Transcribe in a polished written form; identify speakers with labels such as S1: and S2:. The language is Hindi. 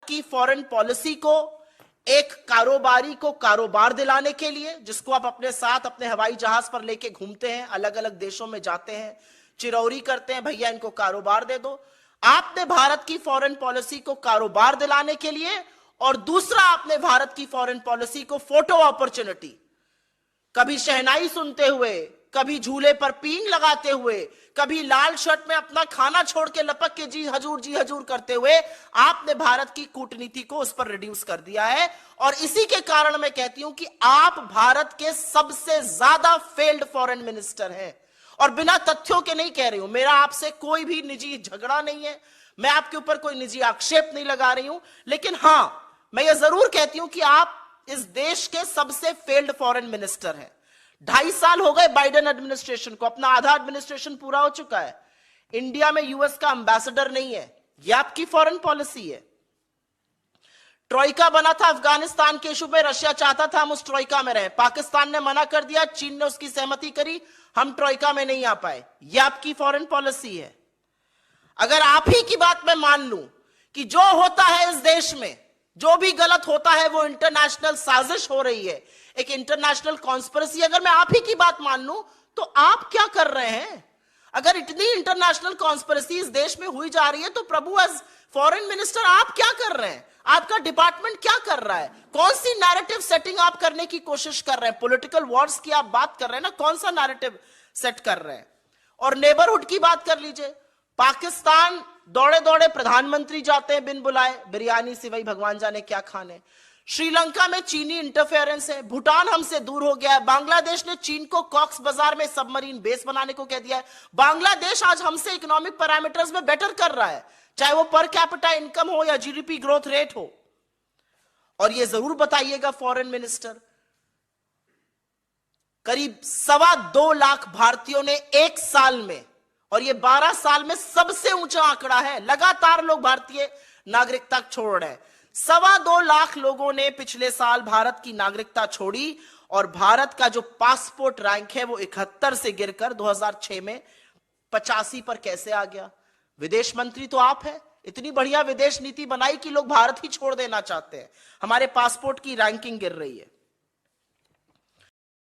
S1: की फॉरेन पॉलिसी को एक कारोबारी को कारोबार दिलाने के लिए, जिसको आप अपने साथ अपने हवाई जहाज पर लेके घूमते हैं, अलग अलग देशों में जाते हैं, चिरौरी करते हैं, भैया इनको कारोबार दे दो। आपने भारत की फॉरेन पॉलिसी को कारोबार दिलाने के लिए, और दूसरा आपने भारत की फॉरेन पॉलिसी को फोटो अपॉर्चुनिटी, कभी शहनाई सुनते हुए, कभी झूले पर पींग लगाते हुए, कभी लाल शर्ट में अपना खाना छोड़ के लपक के जी हजूर करते हुए आपने भारत की कूटनीति को उस पर रिड्यूस कर दिया है। और इसी के कारण मैं कहती हूं कि आप भारत के सबसे ज्यादा फेल्ड फॉरेन मिनिस्टर हैं। और बिना तथ्यों के नहीं कह रही हूं, मेरा आपसे कोई भी निजी झगड़ा नहीं है, मैं आपके ऊपर कोई निजी आक्षेप नहीं लगा रही हूं, लेकिन हां मैं यह जरूर कहती हूं कि आप इस देश के सबसे फेल्ड फॉरेन मिनिस्टर हैं। 2.5 साल हो गए बाइडेन एडमिनिस्ट्रेशन को, अपना आधा एडमिनिस्ट्रेशन पूरा हो चुका है, इंडिया में यूएस का एम्बेसडर नहीं है। यह आपकी फॉरेन पॉलिसी है। ट्रोइका बना था अफगानिस्तान के इशू में, रशिया चाहता था हम उस ट्रोइका में रहें, पाकिस्तान ने मना कर दिया, चीन ने उसकी सहमति करी, हम ट्रोइका में नहीं आ पाए। यह आपकी फॉरेन पॉलिसी है। अगर आप ही की बात मैं मान लूं कि जो होता है इस देश में, जो भी गलत होता है वो इंटरनेशनल साजिश हो रही है, एक इंटरनेशनल कॉन्स्पिरेसी, अगर मैं आप ही की बात मान लूं तो आप क्या कर रहे हैं? अगर इतनी इंटरनेशनल कॉन्स्पिरेसी इस देश में हुई जा रही है तो प्रभु एज फॉरेन मिनिस्टर आप क्या कर रहे हैं? आपका डिपार्टमेंट क्या कर रहा है? कौन सी नैरेटिव सेटिंग आप करने की कोशिश कर रहे हैं? पॉलिटिकल वॉर्स की आप बात कर रहे हैं ना, कौन सा नैरेटिव सेट कर रहे हैं? और नेबरहुड की बात कर लीजिए, पाकिस्तान दौड़े दौड़े प्रधानमंत्री जाते हैं बिन बुलाए, बिरयानी सिवाई भगवान जाने क्या खाने। श्रीलंका में चीनी इंटरफेरेंस है, भूटान हमसे दूर हो गया है, बांग्लादेश ने चीन को कॉक्स बाजार में सबमरीन बेस बनाने को कह दिया है। बांग्लादेश आज हमसे इकोनॉमिक पैरामीटर्स में बेटर कर रहा है, चाहे वो पर कैपिटा इनकम हो या जीडीपी ग्रोथ रेट हो। और ये जरूर बताइएगा फॉरेन मिनिस्टर, करीब 2.25 लाख भारतीयों ने एक साल में, और ये 12 साल में सबसे ऊंचा आंकड़ा है, लगातार लोग भारतीय नागरिकता छोड़ रहे हैं। 2.25 लाख लोगों ने पिछले साल भारत की नागरिकता छोड़ी, और भारत का जो पासपोर्ट रैंक है वो 71 से गिरकर 2006 में 85 पर कैसे आ गया? विदेश मंत्री तो आप हैं, इतनी बढ़िया विदेश नीति बनाई कि लोग भारत ही छोड़ देना चाहते हैं, हमारे पासपोर्ट की रैंकिंग गिर रही है।